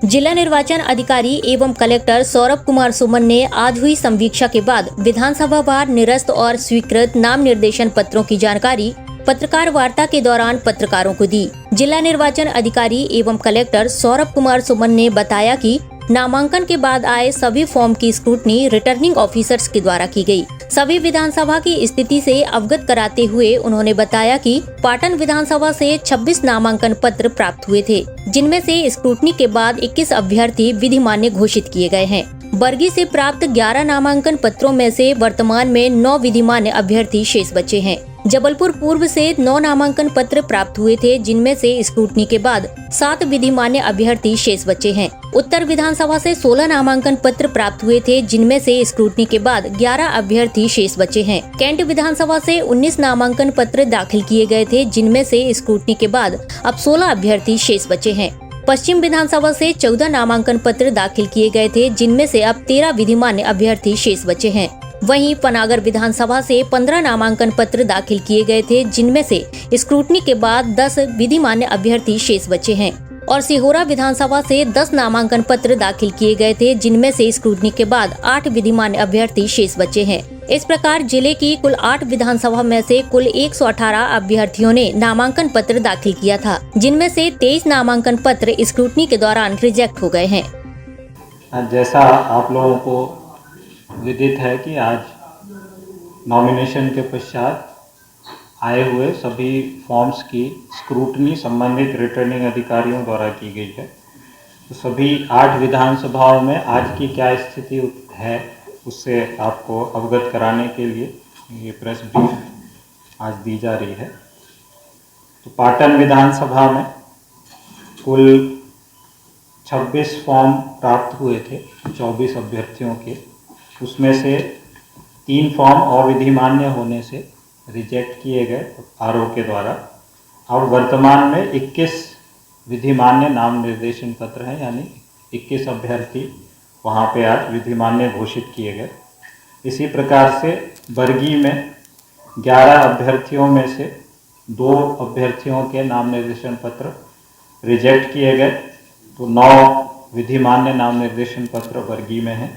जिला निर्वाचन अधिकारी एवं कलेक्टर सौरभ कुमार सुमन ने आज हुई समीक्षा के बाद विधानसभा वार निरस्त और स्वीकृत नाम निर्देशन पत्रों की जानकारी पत्रकार वार्ता के दौरान पत्रकारों को दी। जिला निर्वाचन अधिकारी एवं कलेक्टर सौरभ कुमार सुमन ने बताया कि नामांकन के बाद आए सभी फॉर्म की स्क्रूटनी रिटर्निंग ऑफिसर्स के द्वारा की गई। सभी विधानसभा की स्थिति से अवगत कराते हुए उन्होंने बताया कि पाटन विधानसभा से 26 नामांकन पत्र प्राप्त हुए थे, जिनमें से स्क्रूटनी के बाद 21 अभ्यर्थी विधिमान्य घोषित किए गए हैं। बरगी से प्राप्त 11 नामांकन पत्रों में से वर्तमान में 9 विधिमान्य अभ्यर्थी शेष बचे हैं। जबलपुर पूर्व से 9 नामांकन पत्र प्राप्त हुए थे, जिनमें से स्क्रूटनी के बाद 7 विधिमान्य अभ्यर्थी शेष बचे हैं। उत्तर विधानसभा से 16 नामांकन पत्र प्राप्त हुए थे, जिनमें से स्क्रूटनी के बाद 11 अभ्यर्थी शेष बचे हैं। कैंट विधानसभा से 19 नामांकन पत्र दाखिल किए गए थे, जिनमें से स्क्रूटनी के बाद अब 16 अभ्यर्थी शेष बचे हैं। पश्चिम विधानसभा से 14 नामांकन पत्र दाखिल किए गए थे, जिनमें से अब 13 विधिमान्य अभ्यर्थी शेष बचे हैं। वहीं पनागर विधानसभा से 15 नामांकन पत्र दाखिल किए गए थे, जिनमें से स्क्रूटनी के बाद 10 विधिमान्य अभ्यर्थी शेष बचे हैं। और सिहोरा विधानसभा से 10 नामांकन पत्र दाखिल किए गए थे, जिनमें से स्क्रूटनी के बाद 8 विधिमान्य अभ्यर्थी शेष बचे हैं। इस प्रकार जिले की कुल 8 विधानसभा में से कुल 118 अभ्यर्थियों ने नामांकन पत्र दाखिल किया था, जिनमें से 23 नामांकन पत्र स्क्रूटनी के दौरान रिजेक्ट हो गए हैं। जैसा आप लोगों को विदित है कि आज नॉमिनेशन के पश्चात आए हुए सभी फॉर्म्स की स्क्रूटनी संबंधित रिटर्निंग अधिकारियों द्वारा की गई है। तो सभी 8 विधानसभाओं में आज की क्या स्थिति है उससे आपको अवगत कराने के लिए ये प्रेस ब्रीफ आज दी जा रही है। तो पाटन विधानसभा में कुल 26 फॉर्म प्राप्त हुए थे 24 अभ्यर्थियों के, उसमें से 3 फॉर्म अविधिमान्य होने से रिजेक्ट किए गए आरओ के द्वारा। अब वर्तमान में 21 विधिमान्य नाम निर्देशन पत्र हैं, यानी 21 अभ्यर्थी वहाँ पे आज विधिमान्य घोषित किए गए। इसी प्रकार से बरगी में 11 अभ्यर्थियों में से 2 अभ्यर्थियों के नाम निर्देशन पत्र रिजेक्ट किए गए, तो 9 विधिमान्य नाम निर्देशन पत्र बरगी में हैं।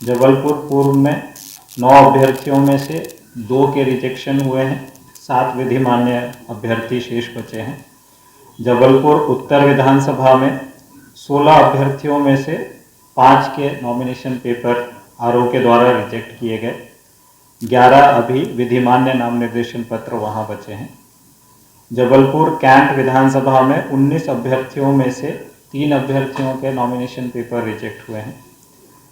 जबलपुर पूर्व में 9 अभ्यर्थियों में से 2 के रिजेक्शन हुए हैं, 7 विधिमान्य अभ्यर्थी शेष बचे हैं। जबलपुर उत्तर विधानसभा में 16 अभ्यर्थियों में से 5 के नॉमिनेशन पेपर आरओ के द्वारा रिजेक्ट किए गए, 11 अभी विधिमान्य नाम निर्देशन पत्र वहां बचे हैं। जबलपुर कैंट विधानसभा में 19 अभ्यर्थियों में से 3 अभ्यर्थियों के नॉमिनेशन पेपर रिजेक्ट हुए हैं,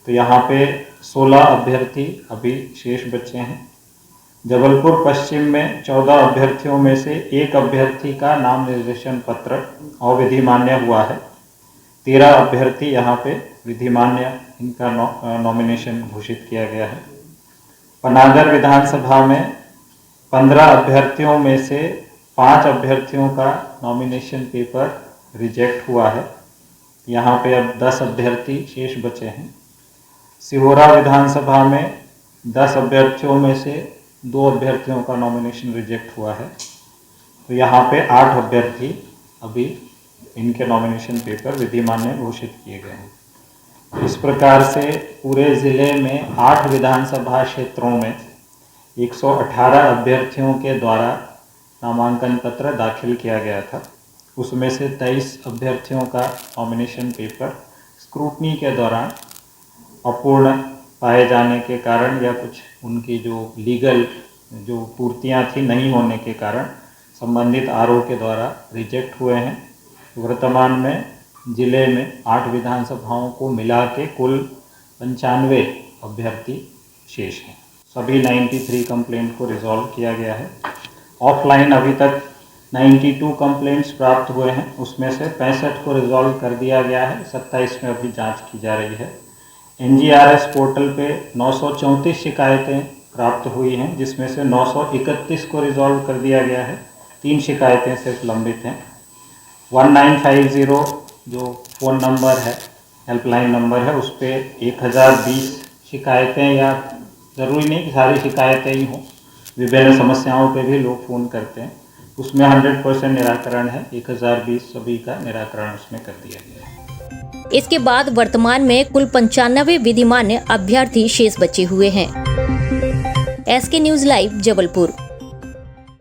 तो यहाँ पे 16 अभ्यर्थी अभी शेष बचे हैं। जबलपुर पश्चिम में 14 अभ्यर्थियों में से 1 अभ्यर्थी का नाम निर्देशन पत्र अविधिमान्य हुआ है, 13 अभ्यर्थी यहाँ पे विधिमान्य इनका नॉमिनेशन घोषित किया गया है। पनागर विधानसभा में 15 अभ्यर्थियों में से 5 अभ्यर्थियों का नॉमिनेशन पेपर रिजेक्ट हुआ है, यहाँ पे अब 10 अभ्यर्थी शेष बचे हैं। सिहोरा विधानसभा में 10 अभ्यर्थियों में से 2 अभ्यर्थियों का नॉमिनेशन रिजेक्ट हुआ है, तो यहाँ पे 8 अभ्यर्थी अभी इनके नॉमिनेशन पेपर विधिमान्य घोषित किए गए हैं। इस प्रकार से पूरे ज़िले में 8 विधानसभा क्षेत्रों में 118 अभ्यर्थियों के द्वारा नामांकन पत्र दाखिल किया गया था, उसमें से 23 अभ्यर्थियों का नॉमिनेशन पेपर स्क्रूटनी के दौरान अपूर्ण पाए जाने के कारण या कुछ उनकी जो लीगल जो पूर्तियां थी नहीं होने के कारण संबंधित आरओ के द्वारा रिजेक्ट हुए हैं। वर्तमान में जिले में 8 विधानसभाओं को मिला के कुल 95 अभ्यर्थी शेष हैं। सभी 93 कंप्लेंट को रिजॉल्व किया गया है। ऑफलाइन अभी तक 92 कंप्लेंट्स प्राप्त हुए हैं, उसमें से 65 को रिजॉल्व कर दिया गया है, 27 में अभी जांच की जा रही है। एनजीआरएस पोर्टल पे 934 शिकायतें प्राप्त हुई हैं, जिसमें से 931 को रिजॉल्व कर दिया गया है, 3 शिकायतें सिर्फ लंबित हैं। 1950 जो फ़ोन नंबर है, हेल्पलाइन नंबर है, उस पर 1020 शिकायतें, या ज़रूरी नहीं कि सारी शिकायतें ही हों, विभिन्न समस्याओं पे भी लोग फ़ोन करते हैं, उसमें 100% निराकरण है। 1020 सभी का निराकरण उसमें कर दिया गया है। इसके बाद वर्तमान में कुल 95 विधिमान्य अभ्यर्थी शेष बचे हुए हैं। SK news live Jabalpur.